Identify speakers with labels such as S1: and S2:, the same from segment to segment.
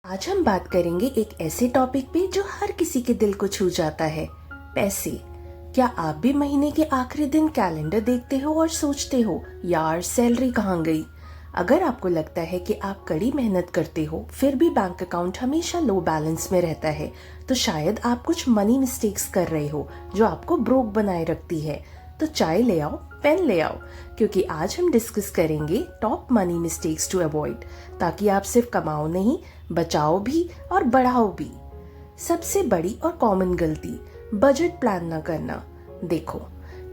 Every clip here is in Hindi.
S1: आज हम बात करेंगे एक ऐसे टॉपिक पे जो हर किसी के दिल को छू जाता है, पैसे। क्या आप भी महीने के आखिरी दिन कैलेंडर देखते हो और सोचते हो, यार सैलरी कहाँ गई? अगर आपको लगता है कि आप कड़ी मेहनत करते हो फिर भी बैंक अकाउंट हमेशा लो बैलेंस में रहता है, तो शायद आप कुछ मनी मिस्टेक्स कर रहे हो जो आपको ब्रोक बनाए रखती है। तो चाय ले आओ, पेन ले आओ, क्योंकि आज हम डिस्कस करेंगे top money mistakes to avoid, ताकि आप सिर्फ कमाओ नहीं, बचाओ भी और बढ़ाओ भी। सबसे बड़ी और कॉमन गलती, बजट प्लान ना करना। देखो,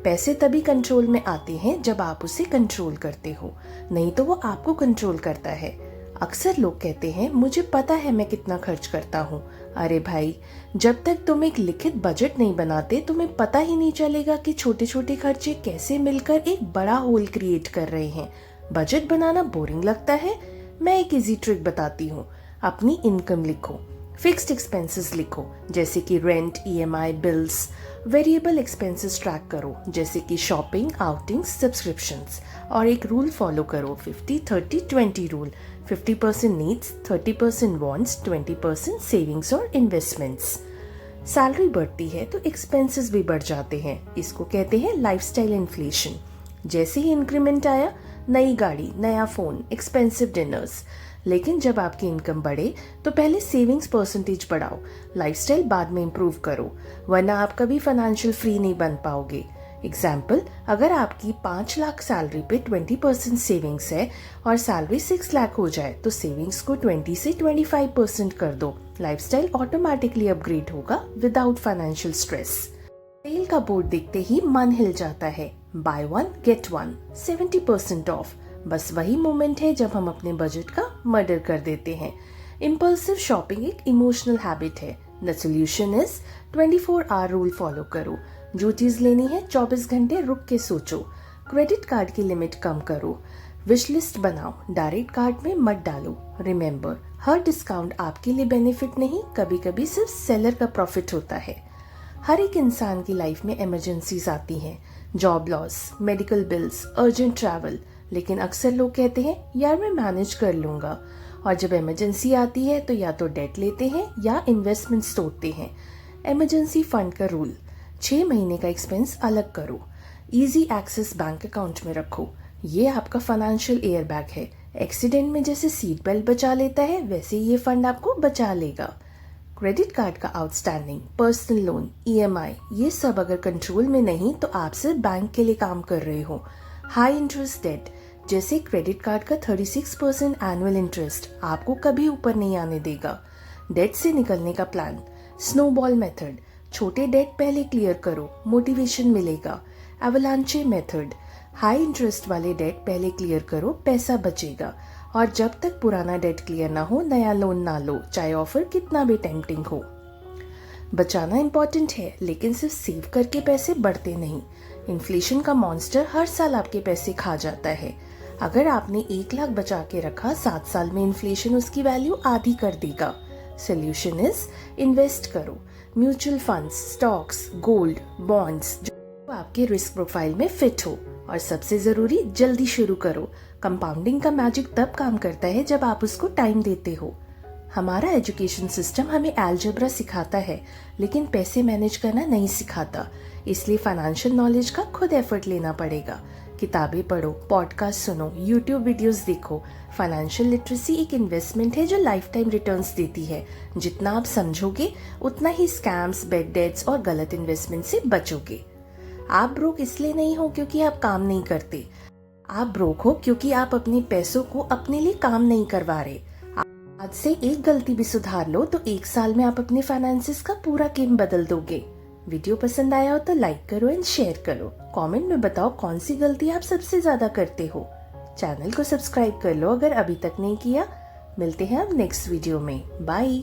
S1: पैसे तभी कंट्रोल में आते हैं जब आप उसे कंट्रोल करते हो, नहीं तो वो आपको कंट्रोल करता है। अक्सर लोग कहते हैं मुझे पता है मैं कितना खर्च करता हूँ। अरे भाई, जब तक तुम एक लिखित बजट नहीं बनाते तुम्हें पता ही नहीं चलेगा कि छोटे छोटे खर्चे कैसे मिलकर एक बड़ा होल क्रिएट कर रहे हैं। बजट बनाना बोरिंग लगता है? मैं एक इजी ट्रिक बताती हूँ। अपनी इनकम लिखो, फिक्स्ड एक्सपेंसेस लिखो जैसे कि rent, EMI, bills. Variable expenses track करो जैसे कि शॉपिंग, आउटिंग्स, सब्सक्रिप्शंस। और एक रूल फॉलो करो, 50-30-20 रूल। 50% नीड्स, 30% वांट्स, 20% सेविंग्स और इन्वेस्टमेंट्स। सैलरी बढ़ती है तो एक्सपेंसेस भी बढ़ जाते हैं, इसको कहते हैं लाइफस्टाइल इन्फ्लेशन। जैसे ही इंक्रीमेंट आया, नई गाड़ी, नया फोन, एक्सपेंसिव डिनर्स। लेकिन जब आपकी इनकम बढ़े तो पहले सेविंग्स परसेंटेज बढ़ाओ, लाइफस्टाइल बाद में इम्प्रूव करो, वरना आप कभी फाइनेंशियल फ्री नहीं बन पाओगे। एग्जाम्पल, अगर आपकी 5 लाख सैलरी पे 20% सेविंग्स है और सैलरी 6 लाख हो जाए तो सेविंग्स को 20 से 25% कर दो। लाइफस्टाइल ऑटोमेटिकली अपग्रेड होगा विदाउट फाइनेंशियल स्ट्रेस। सेल का बोर्ड देखते ही मन हिल जाता है, by one get one, 70% of. बस वही मोमेंट है जब हम अपने बजट का मर्डर कर देते हैं। इम्पल्सिव शॉपिंग एक इमोशनल हैबिट है। The solution is 24 hour rule follow करो। जो चीज लेनी है 24 घंटे रुक के सोचो। क्रेडिट कार्ड की लिमिट कम करो। विश लिस्ट बनाओ, डायरेक्ट कार्ड में मत डालो। रिमेम्बर, हर डिस्काउंट आपके लिए बेनिफिट नहीं, कभी कभी सिर्फ सेलर का प्रॉफिट होता है। हर एक इंसान की लाइफ में इमरजेंसीज आती हैं, job loss, medical bills, urgent travel. लेकिन अक्सर लोग कहते हैं यार मैं मैनेज कर लूंगा, और जब इमरजेंसी आती है तो या तो डेट लेते हैं या इन्वेस्टमेंट्स तोड़ते हैं। इमरजेंसी फंड का रूल, 6 महीने का एक्सपेंस अलग करो, इजी एक्सेस बैंक अकाउंट में रखो। ये आपका फाइनेंशियल एयर बैग है। एक्सीडेंट में जैसे सीट बेल्ट बचा लेता है, वैसे ये फंड आपको बचा लेगा। क्रेडिट कार्ड का आउटस्टैंडिंग, पर्सनल लोन, ईएमआई, ये सब अगर कंट्रोल में नहीं तो आप सिर्फ बैंक के लिए काम कर रहे हो। हाई इंटरेस्ट डेट, जैसे क्रेडिट कार्ड का 36% एनुअल इंटरेस्ट आपको कभी ऊपर नहीं आने देगा। डेट से निकलने का प्लान, स्नोबॉल मेथड, छोटे डेट पहले क्लियर करो, मोटिवेशन मिलेगा। एवलांचे मेथड, हाई इंटरेस्ट वाले डेट पहले क्लियर करो, पैसा बचेगा। और जब तक पुराना डेट क्लियर ना हो नया लोन ना लो, चाहे ऑफर कितना भी टेम्पटिंग हो। बचाना इंपॉर्टेंट है, लेकिन सिर्फ सेव करके पैसे बढ़ते नहीं। इन्फ्लेशन का मॉन्स्टर हर साल आपके पैसे खा जाता है। अगर आपने 1 लाख बचा के रखा, 7 साल में इन्फ्लेशन उसकी वैल्यू आधी कर देगा। सोल्यूशन इज इन्वेस्ट करो, mutual funds, stocks, gold, bonds, जो आपके रिस्क प्रोफाइल में फिट हो। और सबसे जरूरी, जल्दी शुरू करो। कंपाउंडिंग का मैजिक तब काम करता है जब आप उसको टाइम देते हो। हमारा एजुकेशन सिस्टम हमें अलजेब्रा सिखाता है, लेकिन पैसे मैनेज करना नहीं सिखाता। इसलिए फाइनेंशियल नॉलेज का खुद एफर्ट लेना पड़ेगा। किताबें पढ़ो, पॉडकास्ट सुनो, यूट्यूब वीडियोस देखो। फाइनेंशियल लिटरेसी एक इन्वेस्टमेंट है जो लाइफ टाइम रिटर्न्स देती है। जितना आप समझोगे उतना ही स्कैम्स, बेड डेट्स और गलत इन्वेस्टमेंट से बचोगे। आप ब्रोक इसलिए नहीं हो क्योंकि आप काम नहीं करते, आप ब्रोक हो क्योंकि आप अपने पैसों को अपने लिए काम नहीं करवा रहे। आज से एक गलती भी सुधार लो तो 1 साल में आप अपने फाइनेंसेस का पूरा गेम बदल दोगे। वीडियो पसंद आया हो तो लाइक करो एंड शेयर करो। कमेंट में बताओ कौन सी गलती आप सबसे ज्यादा करते हो। चैनल को सब्सक्राइब कर लो अगर अभी तक नहीं किया। मिलते हैं अब नेक्स्ट वीडियो में। बाय।